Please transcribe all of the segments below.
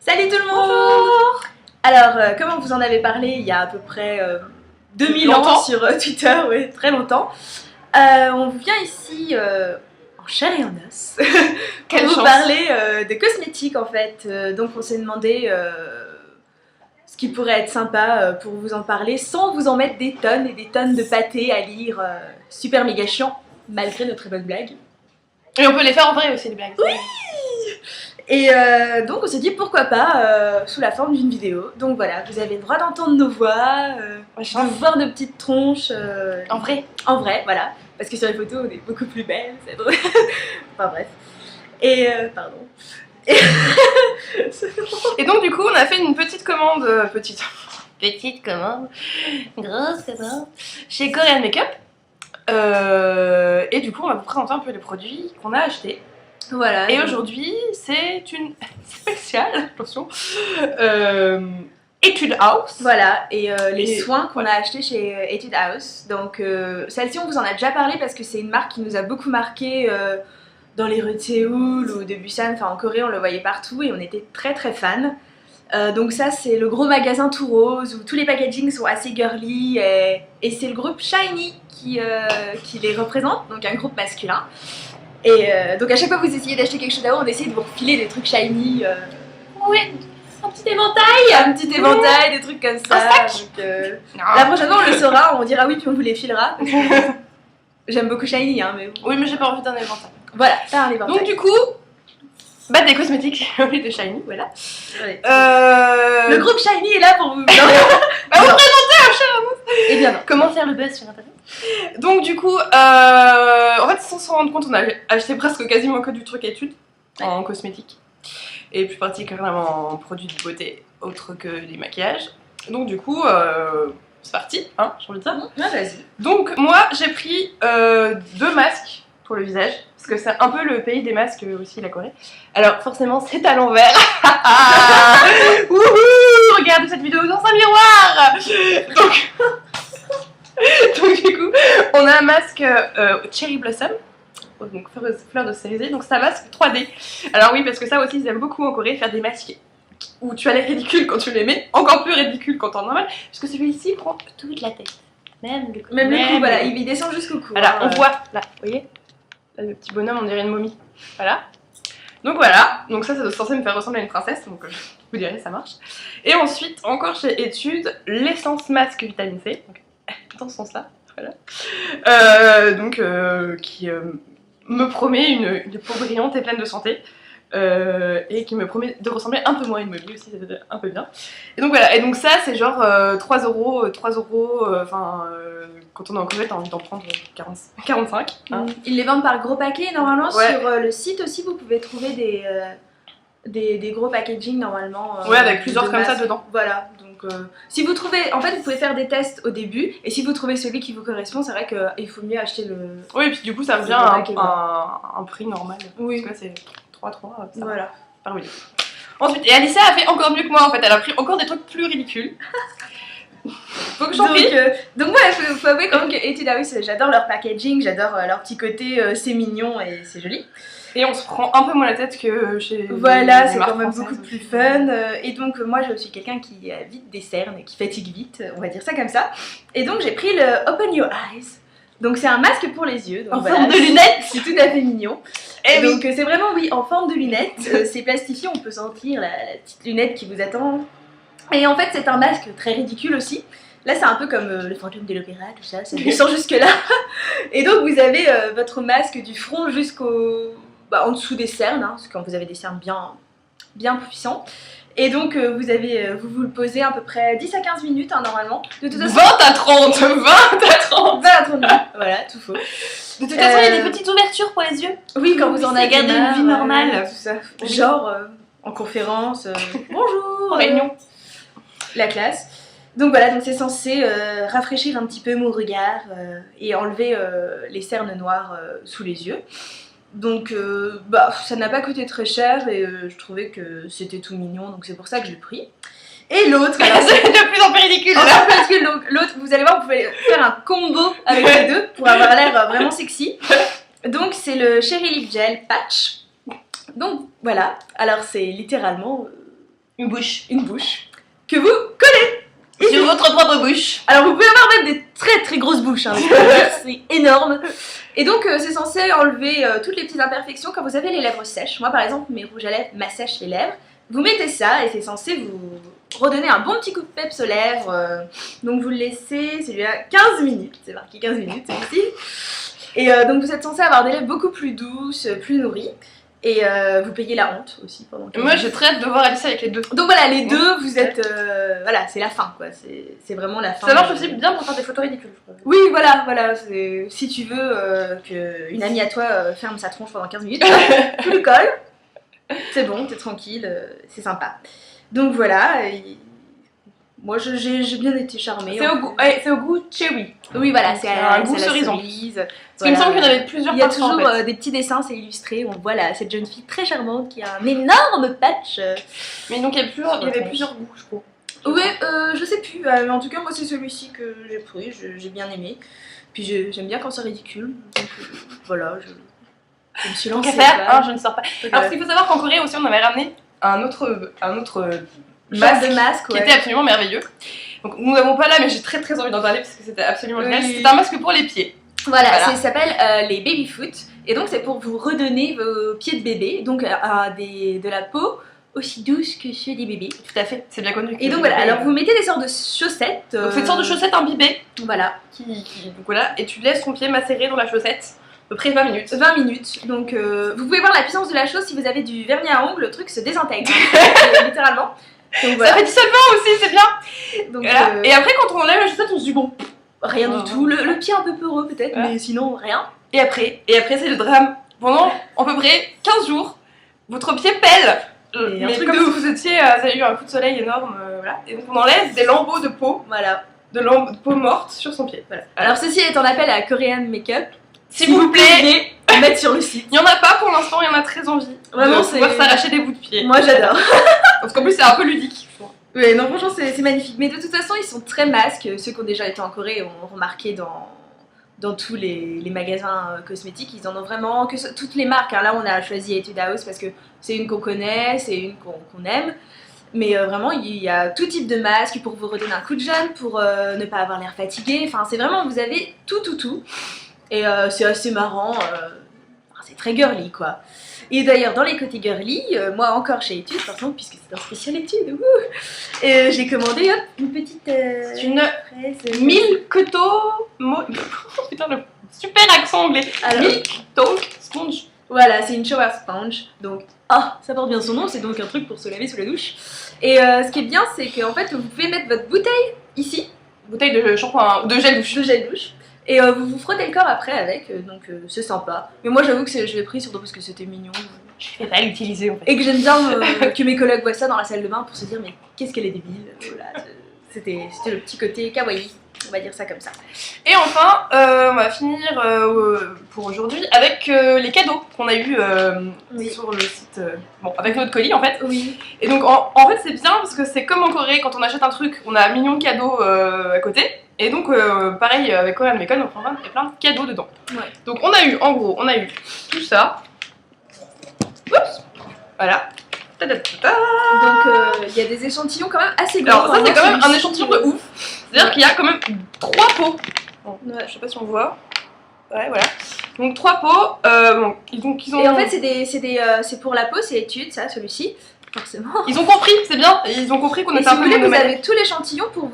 Salut tout le monde. Bonjour. Alors, comme on vous en avait parlé il y a à peu près 2000 ans sur Twitter, oui, très longtemps, on vient ici en chair et en os pour vous parler de cosmétiques en fait. Donc on s'est demandé ce qui pourrait être sympa pour vous en parler sans vous en mettre des tonnes et des tonnes de pâtés à lire, super méga chiant, malgré notre très bonne blague. Et on peut les faire en vrai aussi, les blagues. Oui. Et donc on s'est dit pourquoi pas sous la forme d'une vidéo. Donc voilà, vous avez le droit d'entendre nos voix, de voir nos petites tronches. En vrai. En vrai, voilà. Parce que sur les photos on est beaucoup plus belles, c'est drôle. Enfin bref. Et pardon. Et donc du coup on a fait une petite commande, petite commande, Grosse commande. chez Korean Makeup. Et du coup on va vous présenter un peu les produits qu'on a achetés. Voilà. Et aujourd'hui c'est une spéciale, attention, Etude House. Voilà, et les soins qu'on a achetés chez Etude House. Donc celle-ci on vous en a déjà parlé parce que c'est une marque qui nous a beaucoup marqué dans les rues de Séoul ou de Busan, enfin en Corée on le voyait partout et on était très très fans. Donc ça c'est le gros magasin tout rose où tous les packagings sont assez girly et c'est le groupe SHINee qui les représente, donc un groupe masculin. Et donc à chaque fois que vous essayez d'acheter quelque chose d'avant, on essaie de vous refiler des trucs SHINee. Oui, un petit éventail. Un petit éventail, des trucs comme ça. Donc, la prochaine fois on le saura, on dira oui puis on vous les filera. J'aime beaucoup SHINee hein, mais... Oui mais j'ai pas envie d'un éventail. Voilà, ça un éventail. Donc du coup, bah des cosmétiques au lieu de SHINee, voilà. Ouais. Le groupe SHINee est là pour vous... Bah vous présentez un chat. Et bien non. Comment faire le buzz sur internet? Donc du coup, en fait sans s'en rendre compte, on a acheté presque quasiment que du truc étude en cosmétique. Et plus particulièrement en produits de beauté, autre que des maquillages. Donc du coup, c'est parti, hein, j'ai envie de dire. Ouais, vas-y. Donc moi, j'ai pris 2 masques pour le visage, parce que c'est un peu le pays des masques aussi, la Corée. Alors forcément, c'est à l'envers. Wouhou, regardez cette vidéo dans un miroir. Donc du coup, on a un masque Cherry Blossom. Donc fleur de cerisier, donc c'est un masque 3D. Alors oui, parce que ça aussi ils aiment beaucoup en Corée, faire des masques où tu as l'air ridicule quand tu les mets, encore plus ridicule quand t'es en normal, puisque celui-ci prend toute la tête. Même le cou, voilà, il descend jusqu'au cou. Voilà, on voit, là, vous voyez là, le petit bonhomme, on dirait une momie. Voilà. Donc voilà, donc ça c'est censé me faire ressembler à une princesse, donc vous direz ça marche. Et ensuite, encore chez Etude, l'essence masque vitamine C, donc, dans ce sens-là, voilà. Donc qui... me promet une peau brillante et pleine de santé et qui me promet de ressembler un peu moins à une momie aussi, c'est un peu bien. Et donc voilà, et donc ça c'est genre 3 euros, enfin quand on est en Corée t'as envie d'en prendre 45. Hein. Ils les vendent par gros paquets normalement, ouais. Sur le site aussi vous pouvez trouver des gros packaging normalement. Ouais, avec plusieurs comme ça dedans. Voilà, donc si vous trouvez, en fait vous pouvez faire des tests au début et si vous trouvez celui qui vous correspond, c'est vrai qu'il faut mieux acheter le... Oui, et puis du coup ça revient à un prix normal. Oui. Parce que là c'est 3, voilà. Par million. Ensuite, et Alicia a fait encore mieux que moi en fait, elle a pris encore des trucs plus ridicules. Donc j'en prie. Donc moi, il faut avouer quand même que Etude House, j'adore leur packaging, j'adore leur petit côté, c'est mignon et c'est joli. Et on se prend un peu moins la tête que chez... Voilà, c'est quand même beaucoup plus fun. Et donc moi je suis quelqu'un qui a vite des cernes et qui fatigue vite, on va dire ça comme ça. Et donc j'ai pris le Open Your Eyes. Donc c'est un masque pour les yeux. Donc, en forme de lunettes. C'est tout à fait mignon. Et donc c'est vraiment oui, en forme de lunettes. C'est plastifié, on peut sentir la petite lunette qui vous attend. Et en fait c'est un masque très ridicule aussi. Là c'est un peu comme le fantôme de l'opéra, tout ça, ça descend jusque là. Et donc vous avez votre masque du front jusqu'au... en dessous des cernes, hein, parce que quand vous avez des cernes bien puissants. Et donc vous vous le posez à peu près 10 à 15 minutes hein, normalement. De toute façon, 20 à 30, 20 à 30. 20 à 30 minutes, voilà, tout faux. De toute façon, il y a des petites ouvertures pour les yeux. Oui, quand vous en avez gardé une vie normale. tout ça. Genre en conférence, bonjour, en réunion. La classe. Donc voilà, donc c'est censé rafraîchir un petit peu mon regard et enlever les cernes noires sous les yeux. Donc ça n'a pas coûté très cher et je trouvais que c'était tout mignon, donc c'est pour ça que je l'ai pris. Et l'autre, alors c'est de plus en plus ridicule. Donc l'autre, vous allez voir, vous pouvez faire un combo avec les deux pour avoir l'air vraiment sexy. Donc c'est le Cherry Lip Gel Patch. Donc voilà, alors c'est littéralement Une bouche. une bouche, que vous collez. Sur votre propre bouche. Alors vous pouvez avoir même des très très grosses bouches, hein, c'est énorme. Et donc c'est censé enlever toutes les petites imperfections quand vous avez les lèvres sèches. Moi par exemple, mes rouges à lèvres m'assèchent les lèvres. Vous mettez ça et c'est censé vous redonner un bon petit coup de peps aux lèvres. Donc vous le laissez, celui-là, 15 minutes. C'est marqué 15 minutes, celui-ci. Et donc vous êtes censé avoir des lèvres beaucoup plus douces, plus nourries. Et vous payez la honte aussi pendant 15 Moi minutes. j'ai très hâte de voir Alicia avec les deux. Donc voilà, les deux, vous êtes... voilà, c'est la fin quoi. C'est vraiment la fin. Ça marche aussi bien pour faire des photos ridicules, je crois. Oui, voilà. Si tu veux qu'une amie à toi ferme sa tronche pendant 15 minutes, tu lui colles. C'est bon, t'es tranquille, c'est sympa. Donc voilà, moi j'ai bien été charmée. C'est au goût cherry. Oui, voilà, c'est un goût c'est la cerise en cerise. Parce qu'il me semble qu'il y en avait plusieurs Il y a parfums, toujours en fait. des petits dessins, c'est illustré. On voit là, cette jeune fille très charmante qui a un énorme patch. Mais donc il y avait plusieurs goûts, je crois. Oui, je sais plus, mais en tout cas, moi c'est celui-ci que j'ai pris, j'ai bien aimé. Puis j'aime bien quand c'est ridicule. Donc voilà, je me suis Tant lancée. qu'à faire, là. hein, je ne sors pas. Alors, ce qu'il faut savoir qu'en Corée aussi, on avait ramené un autre masque de masque, qui était absolument merveilleux. Donc, nous n'avons pas là, mais j'ai très très envie d'en parler parce que c'était absolument génial. Oui. C'était un masque pour les pieds. Voilà, Voilà. ça s'appelle les baby foot. Et donc, c'est pour vous redonner vos pieds de bébé. Donc, de la peau aussi douce que ceux des bébés. Tout à fait, c'est bien connu. Et donc, voilà, alors vous mettez des sortes de chaussettes. Donc, c'est une sorte de chaussette imbibée. Voilà, Donc voilà, et tu laisses ton pied macérer dans la chaussette. À peu près 20 minutes. 20 minutes. Donc, vous pouvez voir la puissance de la chose si vous avez du vernis à ongles, le truc se désintègre. Littéralement. Donc, Ça voilà. fait du solvant aussi, c'est bien. Donc, Voilà. Et après, quand on enlève la chaussette, on se dit bon. rien du tout. Le pied un peu peureux, peut-être, Voilà. mais sinon, rien. Et après c'est le drame. Pendant à peu près 15 jours, votre pied pèle. Et un Mais truc comme de si vous étiez, vous avez eu un coup de soleil énorme, voilà. Et donc on enlève des lambeaux de peau, Voilà. de peau morte sur son pied. Voilà. Alors, ceci est un appel à Korean Makeup. S'il vous plaît, à mettre sur le site. il y en a pas pour l'instant, il y en a très envie. Vraiment, de c'est- pouvoir s'arracher des bouts de pied. Moi, j'adore. Parce qu'en plus, c'est un peu ludique. je trouve. Oui, non, franchement, c'est magnifique. Mais de toute façon, ils sont très masques. Ceux qui ont déjà été en Corée ont remarqué dans tous les magasins cosmétiques. Ils en ont vraiment, toutes les marques. Hein. Là, on a choisi Etude House parce que c'est une qu'on connaît, c'est une qu'on aime. Mais vraiment, il y a tout type de masque pour vous redonner un coup de jeune, pour ne pas avoir l'air fatigué. Enfin, c'est vraiment, vous avez tout. Et c'est assez marrant. C'est très girly, quoi. Et d'ailleurs, dans les côtés girly, moi encore chez Etude, par exemple, puisque c'est un spécial Etude, j'ai commandé hop, une petite C'est une fraise. Milk Putain, le super accent anglais. Alors, Milk Talk Sponge. voilà, c'est une shower sponge. Donc, ça porte bien son nom, c'est donc un truc pour se laver sous la douche. Et ce qui est bien, c'est qu'en fait, vous pouvez mettre votre bouteille ici, Bouteille de shampoing, de gel douche. de gel douche. Et vous vous frottez le corps après avec, donc c'est sympa. Mais moi j'avoue que je l'ai pris surtout parce que c'était mignon. Je vais pas l'utiliser en fait. Et que j'aime bien que mes collègues voient ça dans la salle de bain pour se dire mais qu'est-ce qu'elle est débile. Voilà, c'était le petit côté kawaii, on va dire ça comme ça. Et enfin, on va finir pour aujourd'hui avec les cadeaux qu'on a eu Oui. sur le site, avec notre colis en fait. Oui. Et donc en fait c'est bien parce que c'est comme en Corée, quand on achète un truc, on a un million de cadeaux à côté. Et donc pareil avec Korean Makeup, donc il y a plein de cadeaux dedans. Ouais. Donc on a eu tout ça. Oups, voilà. Ta-da-ta-ta. Donc il y a des échantillons quand même assez gros. Alors ça c'est quand même un Celui-ci, échantillon de ouf. C'est-à-dire qu'il y a quand même 3 pots. Bon, Ouais. je sais pas si on voit. Ouais, voilà. Donc 3 pots. Donc ils ont. Et en fait c'est pour la peau, c'est Etude ça, celui-ci. Forcément. Ils ont compris, c'est bien. Ils ont compris qu'on Et était si un vous peu voulez, vous nomades. avez tout l'échantillon pour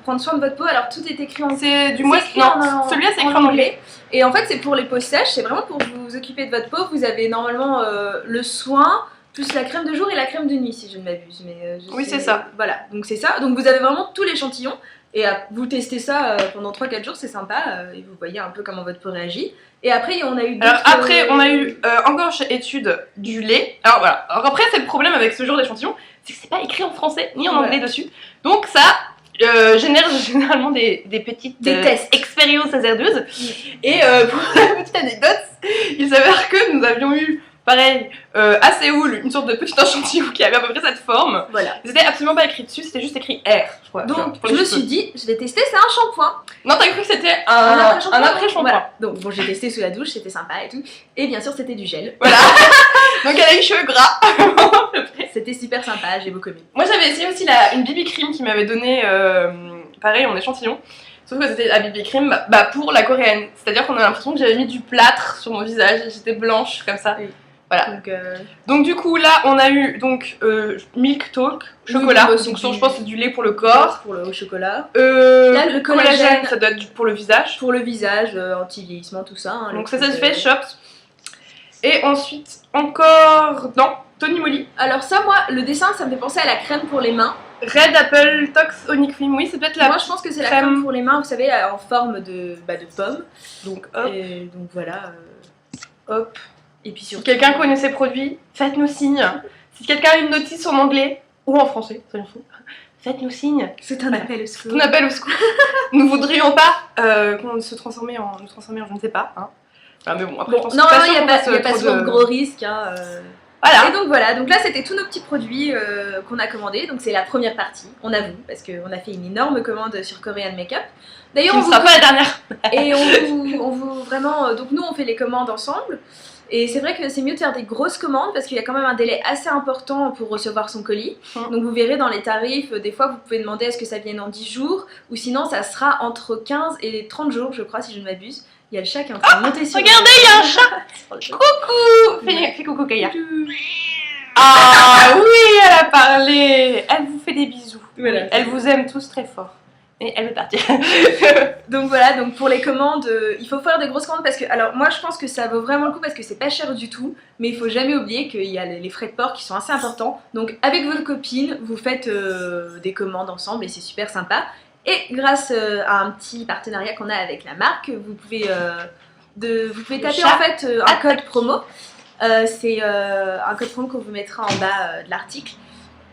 prendre soin de votre peau. Alors tout est écrit en C'est du c'est mois. écrit Non, en- celui-là c'est écrit en anglais. Et en fait, c'est pour les peaux sèches, c'est vraiment pour vous occuper de votre peau. Vous avez normalement le soin, plus la crème de jour et la crème de nuit, si je ne m'abuse. Mais Oui, c'est ça. Voilà, donc c'est ça. Donc vous avez vraiment tout l'échantillon. Et vous testez ça pendant 3-4 jours, c'est sympa. Et vous voyez un peu comment votre peau réagit. Et après, on a eu Alors d'autres, après, on a eu encore chez Études du lait. Alors voilà. Alors après, c'est le problème avec ce genre d'échantillon, c'est que c'est pas écrit en français ni en Ouais. anglais dessus. Donc ça génère généralement des petites Des tests. expériences hasardeuses. Et pour la petite anecdote, il s'avère que nous avions eu pareil à Séoul, une sorte de petit échantillon qui avait à peu près cette forme. Voilà. C'était absolument pas écrit dessus, c'était juste écrit R, je crois. Donc pour je les me cheveux. suis dit, je vais tester, c'est un shampoing. Non, t'as cru que c'était Un un après-shampoing. Voilà. Donc bon, j'ai testé sous la douche, c'était sympa et tout. Et bien sûr, c'était du gel. Voilà. Donc elle a eu les cheveux gras. C'était super sympa, j'ai beaucoup aimé. Moi j'avais essayé aussi une BB cream qui m'avait donné pareil en échantillon. Sauf que c'était la BB cream pour la coréenne. C'est-à-dire qu'on a l'impression que j'avais mis du plâtre sur mon visage et j'étais blanche comme ça. Oui. Voilà. Donc, Donc du coup là on a eu donc Milk Talk, chocolat. Oui, Donc je pense que c'est du lait pour le corps. pour le chocolat. Là le collagène, ça doit être pour le visage. pour le visage, anti-vieillissement, tout ça. Hein, Donc le ça truc, se fait Shops. Et ensuite encore non, Tony Moly. Alors ça, moi, le dessin, ça me fait penser à la crème pour les mains. Red Apple Tox Honey Cream, oui c'est peut-être la. Moi, je pense que c'est la crème. crème pour les mains, vous savez, en forme de pomme. Donc hop. Et donc voilà. Hop. Et puis Si surtout... quelqu'un connaît ces produits, faites-nous signe. Si quelqu'un a une notice en anglais ou en français, ça nous fout. Faites-nous signe. C'est un appel au secours. On appelle au secours. Nous voudrions pas qu'on se transformer en je ne sais pas. Hein. Enfin, mais bon, après, je pense Non, que il n'y a pas trop souvent de gros risques. Hein, Voilà. Et donc voilà, donc là c'était tous nos petits produits qu'on a commandés, donc c'est la première partie, on avoue, parce qu'on a fait une énorme commande sur Korean Makeup. D'ailleurs, Qui ne sera pas la dernière. Et on vous vraiment, donc nous on fait les commandes ensemble, et c'est vrai que c'est mieux de faire des grosses commandes parce qu'il y a quand même un délai assez important pour recevoir son colis. Donc vous verrez dans les tarifs, des fois vous pouvez demander à ce que ça vienne en 10 jours, ou sinon ça sera entre 15 et 30 jours, je crois, si je ne m'abuse. Il y a le chat qui est en train de monter sur... Regardez, il y a un chat. Coucou. Fais coucou Kaya. Ah oui, elle a parlé. Elle vous fait des bisous. Voilà. Elle vous aime tous très fort. Et elle veut partir. Donc voilà, donc pour les commandes, il faut faire des grosses commandes parce que, alors moi je pense que ça vaut vraiment le coup parce que c'est pas cher du tout, mais il faut jamais oublier qu'il y a les frais de port qui sont assez importants. Donc avec votre copine, vous faites des commandes ensemble et c'est super sympa. Et grâce à un petit partenariat qu'on a avec la marque, vous pouvez taper chat. en fait un code promo. C'est un code promo qu'on vous mettra en bas de l'article.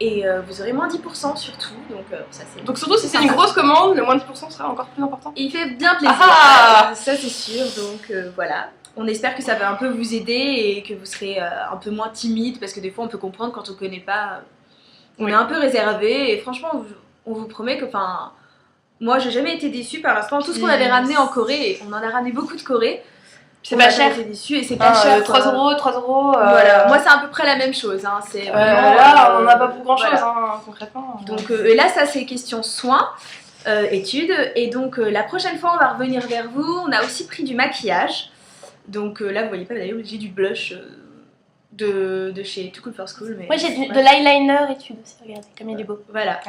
Et vous aurez moins 10% surtout, donc ça c'est... Donc surtout si c'est une grosse commande, le moins 10% sera encore plus important. Et il fait bien plaisir, Ah ça c'est sûr, donc voilà. On espère que ça va un peu vous aider et que vous serez un peu moins timide, parce que des fois on peut comprendre quand on connaît pas, on est un peu réservé, et franchement on vous promet que, enfin, moi j'ai jamais été déçue par l'instant, tout ce qu'on avait ramené en Corée, et on en a ramené beaucoup de Corée. C'est pas cher. Été déçue et c'est pas cher. 3 euros. Voilà, moi c'est à peu près la même chose. Hein. C'est vraiment, là, on n'a pas pour grand chose, voilà. hein, concrètement. Donc et là, ça c'est question soins, études. Et donc la prochaine fois, on va revenir vers vous. On a aussi pris du maquillage. Donc là, vous voyez pas d'ailleurs, j'ai du blush de chez Too Cool for School. Mais Moi j'ai de l'eyeliner étude aussi, regardez comme il est beau. voilà.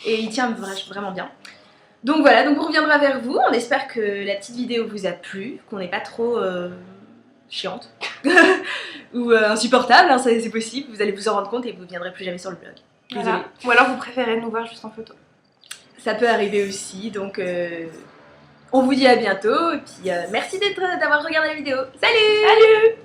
Et il tient vraiment bien. Donc voilà, donc on reviendra vers vous. On espère que la petite vidéo vous a plu, qu'on n'est pas trop chiante ou insupportable, hein, ça c'est possible. Vous allez vous en rendre compte et vous ne viendrez plus jamais sur le blog. Désolée. Voilà. Ou alors vous préférez nous voir juste en photo. Ça peut arriver aussi, donc on vous dit à bientôt et puis merci d'avoir regardé la vidéo. Salut! Salut!